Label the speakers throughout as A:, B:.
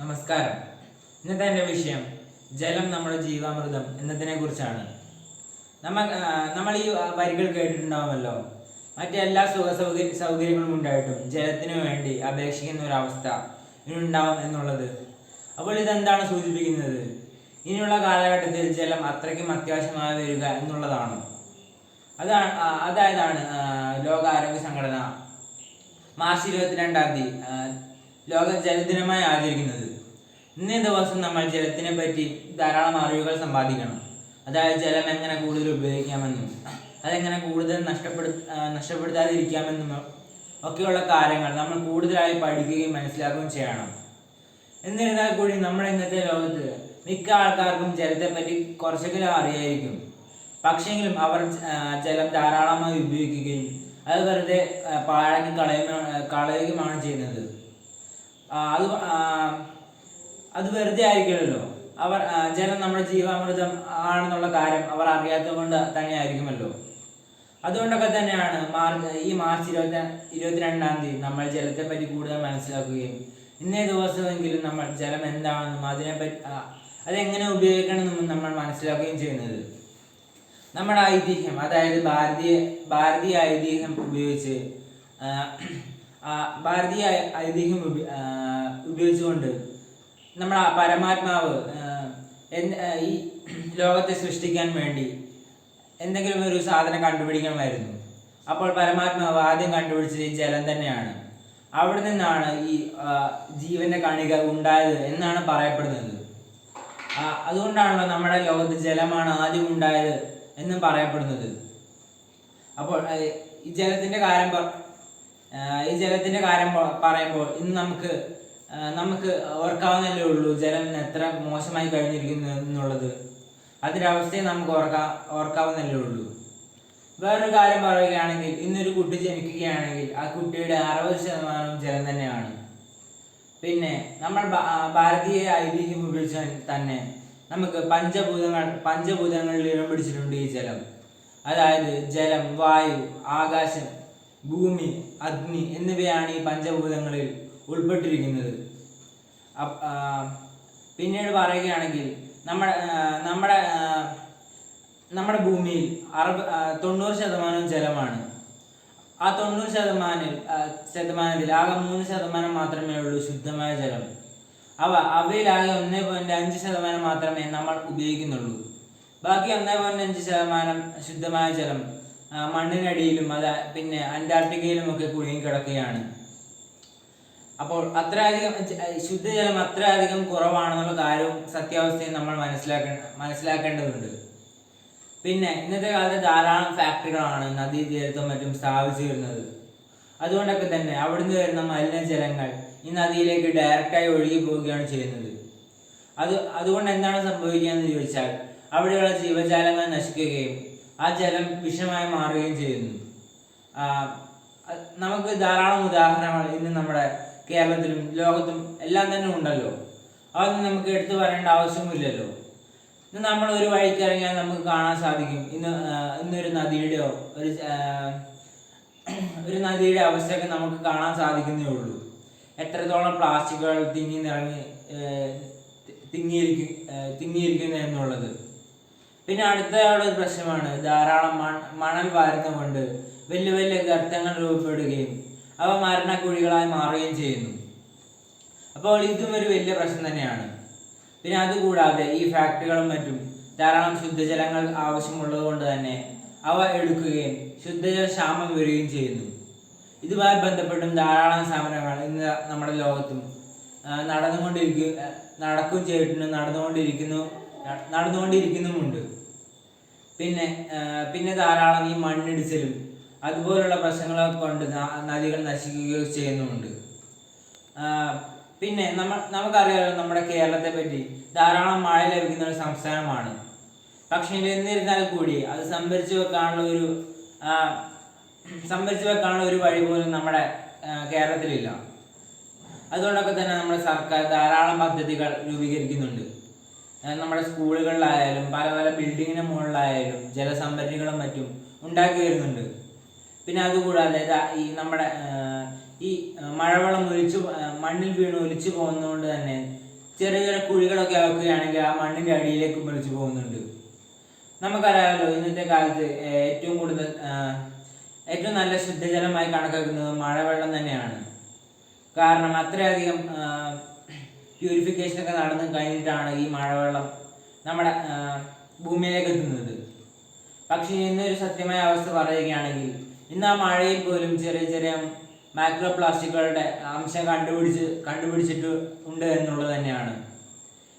A: നമസ്കാരം. ഇന്നത്തെ എൻ്റെ വിഷയം ജലം നമ്മുടെ ജീവാമൃതം എന്നതിനെ കുറിച്ചാണ്. നമ്മൾ ഈ വരികൾ കേട്ടിട്ടുണ്ടാവുമല്ലോ. മറ്റെല്ലാ സൗകര്യങ്ങളും ഉണ്ടായിട്ടും ജലത്തിനു വേണ്ടി അപേക്ഷിക്കുന്ന ഒരവസ്ഥ ഇനുണ്ടാവും എന്നുള്ളത്. അപ്പോൾ ഇതെന്താണ് സൂചിപ്പിക്കുന്നത്? ഇനിയുള്ള കാലഘട്ടത്തിൽ ജലം അത്രയ്ക്കും അത്യാവശ്യമായി വരിക എന്നുള്ളതാണോ? അതായതാണ് ലോകാരോഗ്യ സംഘടന മാർച്ച് 22 ലോക ജലദിനമായി ആചരിക്കുന്നത്. ഇന്നേ ദിവസം നമ്മൾ ജലത്തിനെ പറ്റി ധാരാളം അറിവുകൾ സമ്പാദിക്കണം. അതായത് ജലം എങ്ങനെ കൂടുതൽ ഉപയോഗിക്കാമെന്നും അതെങ്ങനെ കൂടുതൽ നഷ്ടപ്പെടുത്താതിരിക്കാമെന്നും ഒക്കെയുള്ള കാര്യങ്ങൾ നമ്മൾ കൂടുതലായി പഠിക്കുകയും മനസ്സിലാക്കുകയും ചെയ്യണം. എന്നിരുന്നാൽ കൂടി നമ്മുടെ ഇന്നത്തെ ലോകത്ത് മിക്ക ആൾക്കാർക്കും ജലത്തെപ്പറ്റി കുറച്ചെങ്കിലും അറിയായിരിക്കും. പക്ഷെങ്കിലും അവർ ജലം ധാരാളമായി ഉപയോഗിക്കുകയും അത് വെറുതെ പാഴാക്കി കളയുകയുമാണ് ചെയ്യുന്നത്. അത് വെറുതെ ആയിരിക്കുമല്ലോ. അവർ ജലം നമ്മുടെ ജീവാമൃതം ആണെന്നുള്ള കാര്യം അവർ അറിയാത്തത് കൊണ്ട് തന്നെ ആയിരിക്കുമല്ലോ. അതുകൊണ്ടൊക്കെ തന്നെയാണ് ഈ മാർച്ച് 22 നമ്മൾ ജലത്തെപ്പറ്റി കൂടുതൽ മനസ്സിലാക്കുകയും ഇന്നേ ദിവസമെങ്കിലും നമ്മൾ ജലം എന്താണെന്നും അതിനെപ്പറ്റി അതെങ്ങനെ ഉപയോഗിക്കണമെന്നും നമ്മൾ മനസ്സിലാക്കുകയും ചെയ്യുന്നത്. നമ്മുടെ ഐതിഹ്യം, അതായത് ഭാരതീയ ഐതിഹ്യം ഉപയോഗിച്ചുകൊണ്ട് നമ്മുടെ പരമാത്മാവ് ഈ ലോകത്തെ സൃഷ്ടിക്കാൻ വേണ്ടി എന്തെങ്കിലും ഒരു സാധനം കണ്ടുപിടിക്കണമായിരുന്നു. അപ്പോൾ പരമാത്മാവ് ആദ്യം കണ്ടുപിടിച്ചത് ഈ ജലം തന്നെയാണ്. അവിടെ നിന്നാണ് ഈ ജീവന്റെ കണിക ഉണ്ടായത് എന്നാണ് പറയപ്പെടുന്നത്. അതുകൊണ്ടാണല്ലോ നമ്മുടെ ലോകത്ത് ജലമാണ് ആദ്യം ഉണ്ടായത് എന്നും പറയപ്പെടുന്നത്. അപ്പോൾ ഈ ജലത്തിന്റെ കാര്യം പറയുമ്പോൾ ഇന്ന് നമുക്ക് ഓർക്കാവുന്നല്ലേ ഉള്ളൂ ജലം എത്ര മോശമായി കഴിഞ്ഞിരിക്കുന്നു എന്നുള്ളത്. അതിൻ്റെ അവസ്ഥയെ നമുക്ക് ഓർക്കാവുന്നല്ലേ ഉള്ളൂ. വേറൊരു കാര്യം പറയുകയാണെങ്കിൽ, ഇന്നൊരു കുട്ടി ജനിക്കുകയാണെങ്കിൽ ആ കുട്ടിയുടെ 60% ജലം തന്നെയാണ്. പിന്നെ നമ്മൾ ഭാരതീയ ഐതിഹ്യം ഉപയോഗിച്ച് തന്നെ നമുക്ക് പഞ്ചഭൂതങ്ങളിൽ ഇടം പിടിച്ചിട്ടുണ്ട് ഈ ജലം. അതായത് ജലം, വായു, ആകാശം, ഭൂമി, അഗ്നി എന്നിവയാണ് ഈ പഞ്ചഭൂതങ്ങളിൽ ഉൾപ്പെട്ടിരിക്കുന്നത്. പിന്നീട് പറയുകയാണെങ്കിൽ നമ്മുടെ ഭൂമിയിൽ 90% ജലമാണ്. ആ 90% ആകെ 3% മാത്രമേ ഉള്ളൂ ശുദ്ധമായ ജലം. അവയിലാകെ 1.5% മാത്രമേ നമ്മൾ ഉപയോഗിക്കുന്നുള്ളൂ. ബാക്കി 1.5% ശുദ്ധമായ ജലം മണ്ണിനടിയിലും പിന്നെ അന്റാർട്ടിക്കയിലും ഒക്കെ കുടുങ്ങി കിടക്കുകയാണ്. അപ്പോൾ അത്രയധികം ശുദ്ധജലം അത്രയധികം കുറവാണെന്നുള്ള കാര്യവും സത്യാവസ്ഥയും നമ്മൾ മനസ്സിലാക്കേണ്ടതുണ്ട്. പിന്നെ ഇന്നത്തെ കാലത്ത് ധാരാളം ഫാക്ടറികളാണ് നദീതീരത്തും മറ്റും സ്ഥാപിച്ചു വരുന്നത്. അതുകൊണ്ടൊക്കെ തന്നെ അവിടുന്ന് വരുന്ന മലിനജലങ്ങൾ ഈ നദിയിലേക്ക് ഡയറക്റ്റായി ഒഴുകി പോവുകയാണ് ചെയ്യുന്നത്. അതുകൊണ്ട് എന്താണ് സംഭവിക്കുക എന്ന് ചോദിച്ചാൽ, അവിടെയുള്ള ജീവജാലങ്ങൾ നശിക്കുകയും ആ ജലം വിഷമായി മാറുകയും ചെയ്യുന്നു. നമുക്ക് ധാരാളം ഉദാഹരണങ്ങൾ ഇന്ന് നമ്മുടെ കേരളത്തിലും ലോകത്തും എല്ലാം തന്നെ ഉണ്ടല്ലോ. അതൊന്നും നമുക്ക് എടുത്തു പറയേണ്ട ആവശ്യമില്ലല്ലോ. ഇന്ന് നമ്മൾ ഒരു വഴിക്ക് ഇറങ്ങിയാൽ നമുക്ക് കാണാൻ സാധിക്കും ഇന്നൊരു നദിയുടെയോ ഒരു നദിയുടെ അവസ്ഥയൊക്കെ നമുക്ക് കാണാൻ സാധിക്കുന്നേ ഉള്ളൂ. എത്രത്തോളം പ്ലാസ്റ്റിക്കുകൾ തിങ്ങിയിരിക്കുന്നു എന്നുള്ളത്. പിന്നെ അടുത്തയാളുടെ ഒരു പ്രശ്നമാണ് ധാരാളം മണൽ വാരുന്നതുകൊണ്ട് വലിയ വലിയ ഗർത്തങ്ങൾ രൂപപ്പെടുകയും അവ മരണക്കുഴികളായി മാറുകയും ചെയ്യുന്നു. അപ്പോൾ ഇതും ഒരു വലിയ പ്രശ്നം തന്നെയാണ്. പിന്നെ അതുകൂടാതെ ഈ ഫാക്ടറികളും മറ്റും ധാരാളം ശുദ്ധജലങ്ങൾ ആവശ്യമുള്ളത് കൊണ്ട് തന്നെ അവ എടുക്കുകയും ശുദ്ധജല ക്ഷാമം വരികയും ചെയ്യുന്നു. ഇതുമായി ബന്ധപ്പെട്ടും ധാരാളം സമരങ്ങൾ ഇന്ന് നമ്മുടെ ലോകത്തും നടക്കുകയും ചെയ്തിട്ടുണ്ട്, നടന്നുകൊണ്ടിരിക്കുന്നുമുണ്ട്. പിന്നെ ധാരാളം ഈ മണ്ണിടിച്ചിലും അതുപോലുള്ള പ്രശ്നങ്ങളൊക്കെ കൊണ്ട് നദികൾ നശിക്കുകയും ചെയ്യുന്നുമുണ്ട്. പിന്നെ നമുക്കറിയാമല്ലോ നമ്മുടെ കേരളത്തെ പറ്റി ധാരാളം മഴ ലഭിക്കുന്ന ഒരു സംസ്ഥാനമാണ്. പക്ഷേ എന്നിരുന്നാൽ കൂടി അത് സംഭരിച്ചു വെക്കാനുള്ള ഒരു വഴി പോലും നമ്മുടെ കേരളത്തിലില്ല. അതുകൊണ്ടൊക്കെ തന്നെ നമ്മുടെ സർക്കാർ ധാരാളം പദ്ധതികൾ രൂപീകരിക്കുന്നുണ്ട്. നമ്മുടെ സ്കൂളുകളിലായാലും പല പല ബിൽഡിങ്ങിന് മുകളിലായാലും ജലസംഭരണികളും മറ്റും ഉണ്ടാക്കി വരുന്നുണ്ട്. പിന്നെ അതുകൂടാതെ ഈ മഴവെള്ളം മണ്ണിൽ വീണ് ഒലിച്ചു പോകുന്നതുകൊണ്ട് തന്നെ ചെറിയ ചെറിയ കുഴികളൊക്കെ ആക്കുകയാണെങ്കിൽ ആ മണ്ണിൻ്റെ അടിയിലേക്ക് വലിച്ചു പോകുന്നുണ്ട്. നമുക്കറിയാമല്ലോ ഇന്നത്തെ കാലത്ത് ഏറ്റവും നല്ല ശുദ്ധജലമായി കണക്കാക്കുന്നത് മഴവെള്ളം തന്നെയാണ്. കാരണം അത്രയധികം പ്യൂരിഫിക്കേഷനൊക്കെ നടന്നു കഴിഞ്ഞിട്ടാണ് ഈ മഴവെള്ളം നമ്മുടെ ഭൂമിയിലേക്ക് എത്തുന്നത്. പക്ഷേ ഇന്നൊരു സത്യമായ അവസ്ഥ പറയുകയാണെങ്കിൽ ഇന്ന് ആ മഴയിൽ പോലും ചെറിയ ചെറിയ മൈക്രോ പ്ലാസ്റ്റിക്കുകളുടെ അംശം കണ്ടുപിടിച്ചിട്ട് ഉണ്ട് എന്നുള്ളത് തന്നെയാണ്.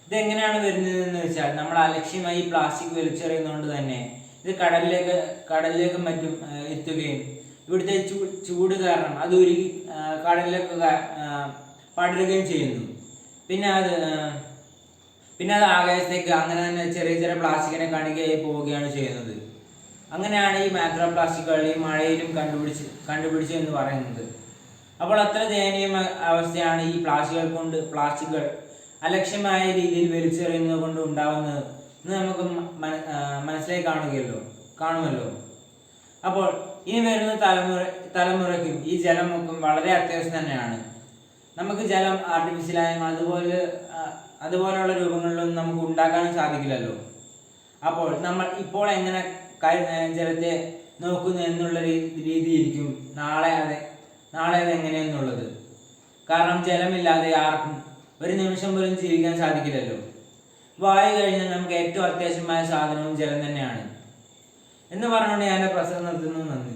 A: ഇതെങ്ങനെയാണ് വരുന്നതെന്ന് വെച്ചാൽ നമ്മൾ അലക്ഷ്യമായി പ്ലാസ്റ്റിക് വലിച്ചെറിയുന്നതുകൊണ്ട് തന്നെ ഇത് കടലിലേക്കും മറ്റും എത്തുകയും ഇവിടുത്തെ ചൂട് കാരണം അത് ഉരുകി കടലിലേക്ക് പടരുകയും ചെയ്യുന്നു. പിന്നെ അത് ആകാശത്തേക്ക് അങ്ങനെ തന്നെ ചെറിയ ചെറിയ പ്ലാസ്റ്റിക്കിനെ കണികയായി പോവുകയാണ് ചെയ്യുന്നത്. അങ്ങനെയാണ് ഈ മൈക്രോ പ്ലാസ്റ്റിക്കുകൾ ഈ മഴയിലും കണ്ടുപിടിച്ചു എന്ന് പറയുന്നത്. അപ്പോൾ അത്ര ദയനീയ അവസ്ഥയാണ് ഈ പ്ലാസ്റ്റിക്കുകൾ അലക്ഷ്യമായ രീതിയിൽ വലിച്ചെറിയുന്നത് കൊണ്ട് ഉണ്ടാവുന്നത് എന്ന് നമുക്ക് മനസ്സിലായി കാണുമല്ലോ. അപ്പോൾ ഇനി വരുന്ന തലമുറയ്ക്കും ഈ ജലമൊക്കെ വളരെ അത്യാവശ്യം തന്നെയാണ്. നമുക്ക് ജലം ആർട്ടിഫിഷ്യലായും അതുപോലെയുള്ള രൂപങ്ങളിലൊന്നും നമുക്ക് ഉണ്ടാക്കാനും സാധിക്കില്ലല്ലോ. അപ്പോൾ നമ്മൾ ഇപ്പോൾ എങ്ങനെ ജലത്തെ നോക്കുന്നു എന്നുള്ള രീതിയിരിക്കും നാളെ അത് എങ്ങനെയെന്നുള്ളത്. കാരണം ജലമില്ലാതെ ആർക്കും ഒരു നിമിഷം പോലും ജീവിക്കാൻ സാധിക്കില്ലല്ലോ. വായു കഴിഞ്ഞാൽ നമുക്ക് ഏറ്റവും അത്യാവശ്യമായ സാധനവും ജലം തന്നെയാണ് എന്ന് പറഞ്ഞുകൊണ്ട് ഞാൻ പ്രസംഗം നിർത്തുന്നു. നന്ദി.